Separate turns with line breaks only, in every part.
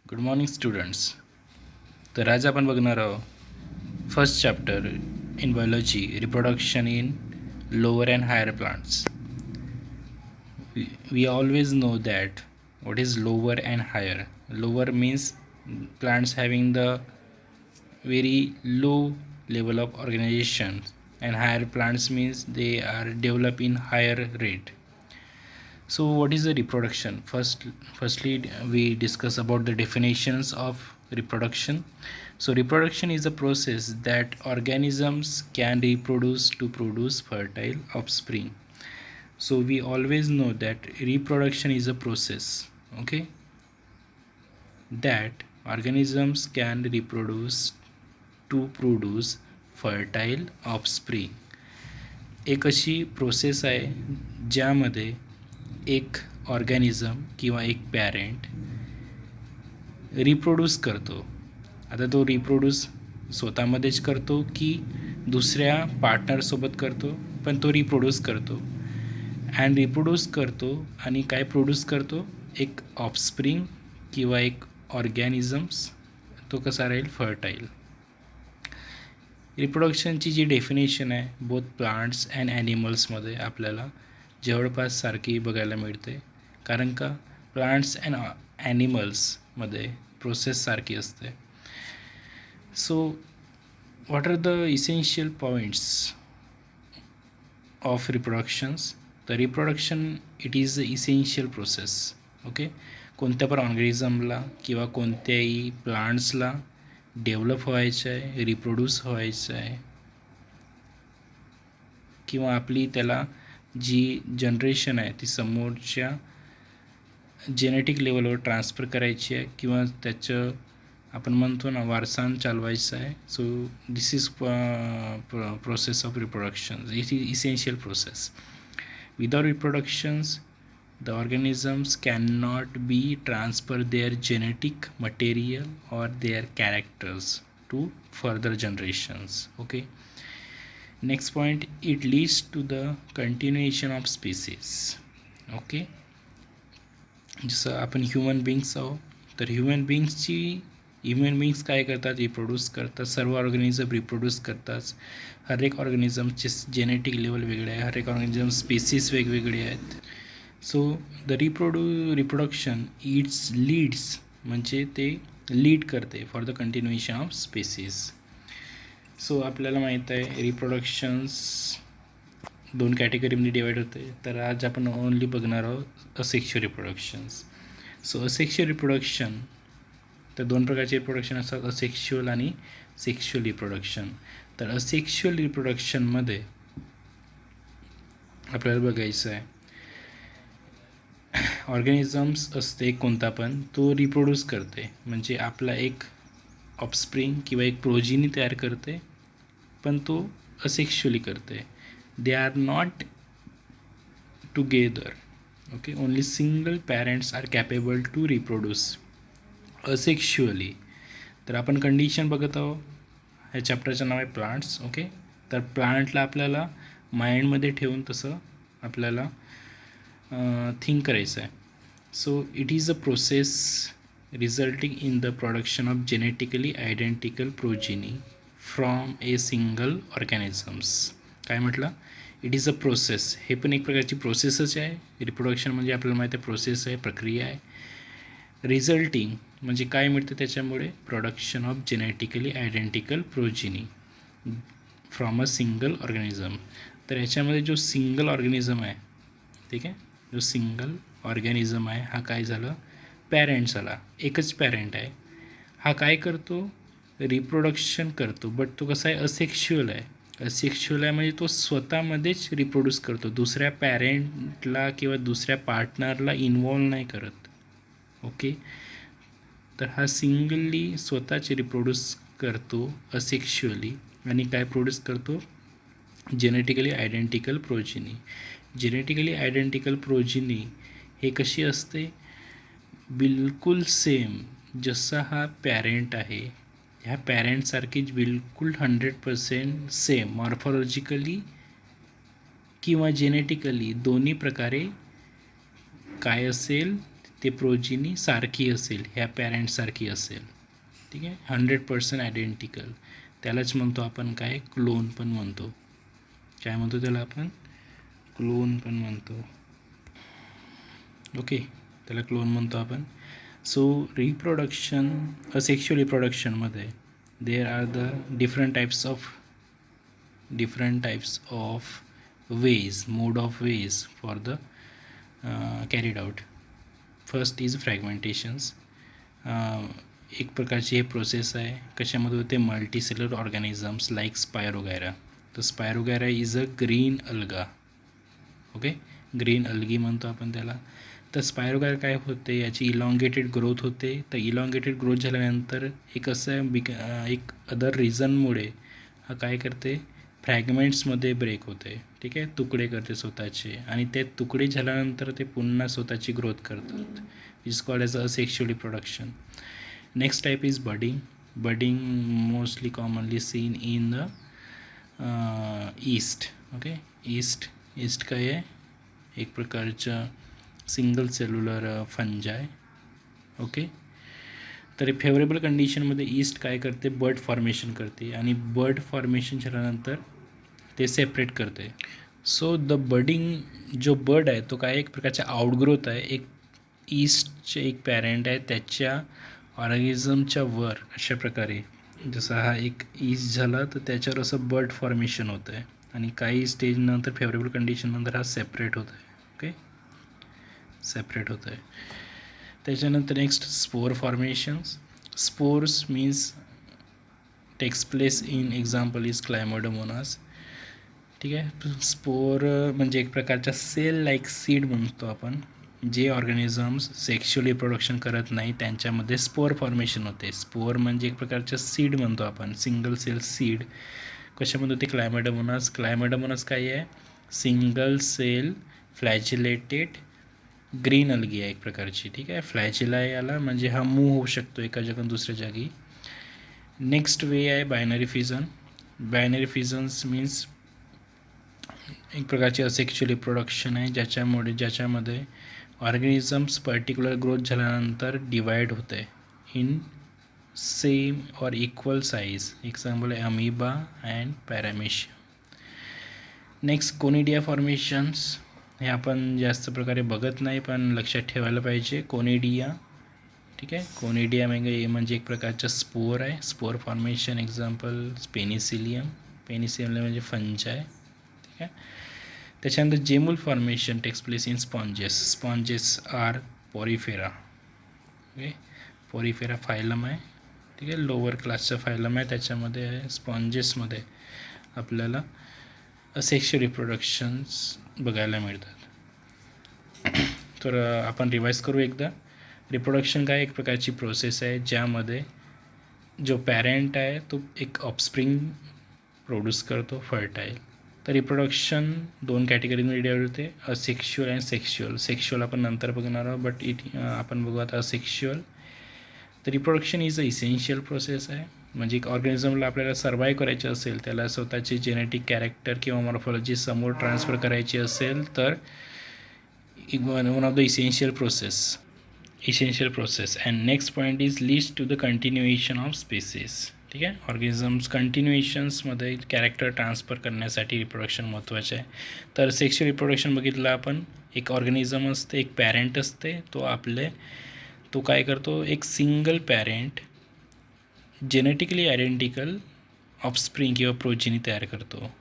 Good morning students. तर आज आपण बघणार आहोत first chapter in biology, reproduction in lower and higher plants. We always know that what is lower and higher. Lower means plants having the very low level of organization, and higher plants means they are develop in higher rate. So what is the reproduction? Firstly we discuss about the definitions of reproduction. So reproduction is a process that organisms can reproduce to produce fertile offspring. So we always know that reproduction is a process, okay, that organisms can reproduce to produce fertile offspring. एक अशी process आहे ज्यामध्ये एक organism किंवा एक parent reproduce करतो. आता तो रिप्रोड्यूस स्वतःमध्येच करतो की दुसऱ्या पार्टनरसोबत करतो, पण तो रिप्रोड्यूस करतो अँड रिप्रोड्यूस करतो आणि काय प्रोड्यूस करतो, एक ऑफस्प्रिंग किंवा एक ऑर्गॅनिझम्स. तो कसा राहील, फर्टाईल. रिप्रोडक्शनची जी डेफिनेशन आहे बोथ प्लांट्स अँड ॲनिमल्समध्ये आपल्याला जवळपास सारखी बघायला मिळते, कारण का प्लांट्स अँड ॲनिमल्समध्ये प्रोसेस सारखी असते. So what are the essential points of reproductions? तर reproduction it is a essential process. Okay, कोणत्या पण ऑर्गॅनिझमला किंवा कोणत्याही प्लांट्सला डेव्हलप व्हायचं आहे, रिप्रोड्यूस व्हायचं आहे, किंवा आपली त्याला जी जनरेशन आहे ती समोरच्या जेनेटिक लेवलवर ट्रान्सफर करायची आहे, किंवा त्याचं आपण म्हणतो ना वारसान चालवायचं आहे. So this is process of reproduction. It is essential process. Without reproductions the organisms cannot be transfer their genetic material or their characters to further generations. Okay, next point, it leads to the continuation of species. Okay, जसं आपण human beings आहोत, तर human beings काय करतात, reproduce करतात. सर्व organism reproduce करतात. हर एक ऑर्गॅनिझमचे जेनेटिक लेवल वेगळे आहे, हर एक ऑर्गॅनिझम स्पेसिस वेगवेगळे आहेत. So the reproduction its leads म्हणजे ते लीड करते for the continuation of species. So आपल्याला माहीत आहे रिप्रोडक्शन्स दोन कॅटेगरीमध्ये डिवाईड होते. तर आज आपण ओनली बघणार आहोत असेक्शुअल रिप्रोडक्शन्स. सो असेक्शुअल रिप्रोडक्शन, तर दोन प्रकारचे रिप्रोडक्शन असतात, असेक्शुअल आणि सेक्शुअल रिप्रोडक्शन. तर असेक्शुअल रिप्रोडक्शनमध्ये आपल्याला बघायचं आहे ऑर्गॅनिझम्स असते कोणता पण, तो रिप्रोड्यूस करते, म्हणजे आपला एक ऑफस्प्रिंग किंवा एक प्रोजिनी तयार करते, पण तो असेक्शुअली करते. They are not together. Okay, only single parents are capable to reproduce asexually. तर आपण कंडिशन बघत आहोत. ह्या चॅप्टरचं नाव आहे प्लांट्स. ओके, तर प्लांटला आपल्याला माइंडमध्ये ठेवून तसं आपल्याला थिंक करायचं आहे. So it is a process resulting in the production of genetically identical progeny from a single organisms. काय म्हटलं, इट इज अ प्रोसेस. हे पण एक प्रकारची प्रोसेसच आहे. रिप्रोडक्शन म्हणजे आपल्याला माहिती आहे प्रोसेस आहे, प्रक्रिया आहे. रिझल्टिंग म्हणजे काय मिळतं त्याच्यामुळे, production of genetically identical progeny from a single organism. तर याच्यामध्ये जो सिंगल ऑर्गॅनिझम आहे, ठीक आहे, जो सिंगल ऑर्गॅनिझम आहे हा काय झालं, पॅरेंट झाला. एकच पॅरेंट आहे. हा काय करतो, रिप्रोडक्शन करतो, बट तो कसा आहे, असेक्शुअल आहे. असेक्शुअल आहे म्हणजे तो स्वतःमध्येच रिप्रोड्यूस करतो, दुसऱ्या पॅरेंटला किंवा दुसऱ्या पार्टनरला इन्वॉल्व नाही करत. ओके, तर हा सिंगली स्वतःच रिप्रोड्यूस करतो असेक्शुअली, आणि काय प्रोड्यूस करतो, genetically identical progeny. Genetically identical progeny हे कशी असते, बिलकुल सेम जसा हा पॅरेंट आहे, ह्या पॅरेंटसारखीच बिलकुल 100% सेम मॉर्फॉलॉजिकली किंवा जेनेटिकली दोन्ही प्रकारे काय असेल ते प्रोजिनी सारखी असेल, ह्या पॅरेंटसारखी असेल. ठीक आहे, 100% आयडेंटिकल. त्यालाच म्हणतो आपण काय, क्लोन पण म्हणतो. काय म्हणतो त्याला आपण, क्लोन पण म्हणतो. ओके, त्याला क्लोन म्हणतो आपण. सो रिप्रोडक्शन, असेक्शुअल रिप्रोडक्शनमध्ये there are the different types of ways, mode of ways for the carried out. First is fragmentations. एक प्रकारची हे प्रोसेस आहे. कशामध्ये होते, मल्टीसेलर ऑर्गॅनिझम्स लाईक स्पायरोगॅरा. तर spirogyra is a green alga. Okay, green algae म्हणतो आपण त्याला. तर स्पायरोगॅरा काय होते, याची इलॉंगेटेड ग्रोथ होते. तर इलॉंगेटेड ग्रोथ झाल्यानंतर एक असं एक अदर रिझनमुळे हा काय करते, फ्रॅगमेंट्समध्ये ब्रेक होते. ठीक आहे, तुकडे करते स्वतःचे, आणि ते तुकडे झाल्यानंतर ते पुन्हा स्वतःची ग्रोथ करतात. Is called as a sexual reproduction. Next type is budding. Budding mostly commonly seen in the east. Okay, east काय आहे, एक प्रकारचं सिंगल सेल्युलर फंजाय. ओके, तर फेवरेबल कंडिशनमध्ये ईस्ट काय करते, बड फॉर्मेशन करते, आणि बड फॉर्मेशन झाल्यानंतर ते सेपरेट करते. सो द बडिंग, जो बड आहे तो काय एक प्रकारचा आउटग्रोथ आहे. एक ईस्टचे एक पॅरेंट आहे, त्याच्या ऑर्गॅनिझमच्या वर अशा प्रकारे, जसा हा एक ईस्ट झाला तर त्याच्यावर असं बड फॉर्मेशन होतं आहे, आणि काही स्टेजनंतर फेवरेबल कंडिशननंतर हा सेपरेट होत आहे. ओके, सेपरेट होत आहे. त्याच्यानंतर next spore formations. Spores means takes place in example is chlamydomonas. ठीक आहे, स्पोर म्हणजे एक प्रकारचा सेल लाईक सीड म्हणतो आपण. जे ऑर्गॅनिझम्स सेक्शुअल रिप्रोडक्शन करत नाही त्यांच्यामध्ये स्पोर फॉर्मेशन होते. स्पोर म्हणजे एक प्रकारचं सीड म्हणतो आपण, सिंगल सेल सीड. कशामध्ये होते, क्लायमोडोमोनास. क्लायमोडोमोनास काय आहे, सिंगल सेल फ्लॅजिलेटेड ग्रीन अल्गी आहे एक प्रकारची. ठीक आहे, फ्लॅजिला याला म्हणजे हा मूव्ह होऊ शकतो एका जागून दुसऱ्या जागी. नेक्स्ट वे आहे बायनरी फिजन. बायनरी फिजन्स मीन्स एक प्रकारचे असेक्शुअल रिप्रोडक्शन आहे, ज्याच्यामध्ये ऑर्गॅनिझम्स पर्टिक्युलर ग्रोथ झाल्यानंतर डिवाइड होते इन सेम और इक्वल साईज. एक्झाम्पल आहे amoeba and paramecium. Next conidia formations. हे आपण जास्त प्रकारे बघत नाही पण लक्षात ठेवायला पाहिजे. कोनिडिया, ठीक आहे, कोनिडिया म्हणजे एक प्रकारचा स्पोर आहे. Spore formation example penicillium. Penicillium म्हणजे फंजाय. ठीक आहे, त्याच्यानंतर gemmule formation takes place in sponges. Sponges are porifera. Okay, porifera phylum आहे. ठीक आहे, लोअर क्लासचा फायलम आहे. त्याच्यामध्ये आहे स्पॉन्जेसमध्ये आपल्याला असेक्शुअल रिप्रोडक्शन्स बघायला मिळतात. तर आपण रिवाईज करू एकदा. रिप्रोडक्शन काय एक प्रकारची प्रोसेस आहे ज्यामध्ये जो पॅरेंट आहे तो एक ऑफस्प्रिंग प्रोड्यूस करतो फर्टाईल. तर रिप्रोडक्शन दोन कॅटेगरीमध्ये डिवाइड होते, असेक्शुअल अँड सेक्शुअल. सेक्शुअल आपण नंतर बघणार आहोत, बट आपण बघू आता असेक्शुअल. तर reproduction is a essential process आहे. म्हणजे एक ऑर्गॅनिझमला आपल्याला सर्वाईव्ह करायचे असेल, त्याला स्वतःची जेनेटिक कॅरेक्टर किंवा मॉर्फॉलॉजी समोर ट्रान्सफर करायची असेल तर one of the essential process. And next point is leads to the continuation of species. ठीक आहे, ऑर्गॅनिझम्स कंटिन्युएशन्समध्ये कॅरेक्टर ट्रान्सफर करण्यासाठी रिप्रोडक्शन महत्त्वाचे आहे. तर सेक्शुअल रिप्रोडक्शन बघितलं आपण, एक ऑर्गॅनिझम असते, एक पॅरेंट असते, तो काय करतो, एक single parent genetically identical offspring किंवा प्रोजिनी तयार करतो.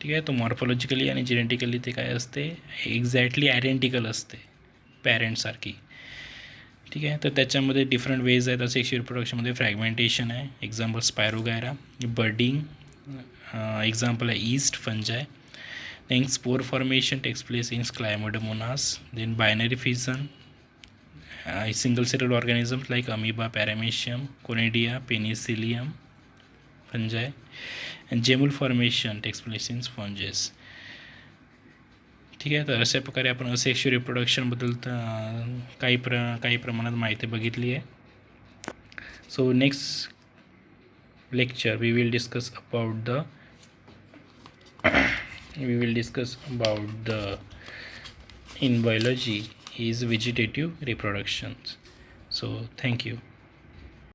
ठीक आहे, तो मॉर्फॉलॉजिकली आणि जेनेटिकली ते काय असते, एक्झॅक्टली आयडेंटिकल असते पॅरेंटसारखी. ठीक आहे, तर त्याच्यामध्ये डिफरंट वेज आहेत. सेक्शुअल रिप्रोडक्शनमध्ये फ्रॅगमेंटेशन आहे, एक्झाम्पल स्पायरोगॅरा. बर्डिंग, एक्झाम्पल आहे yeast fungi. Then spore formation takes place in chlamydomonas. Then binary fission, single celled organisms like amoeba, paramecium, conidia, penicillium, fungi, and gemule formation takes place in sponges. ठीक आहे, तर अशा प्रकारे आपण asexual रिप्रोडक्शनबद्दल काही प्रमाणात माहिती बघितली आहे. So next lecture we will discuss about the in biology is vegetative reproduction. So thank you.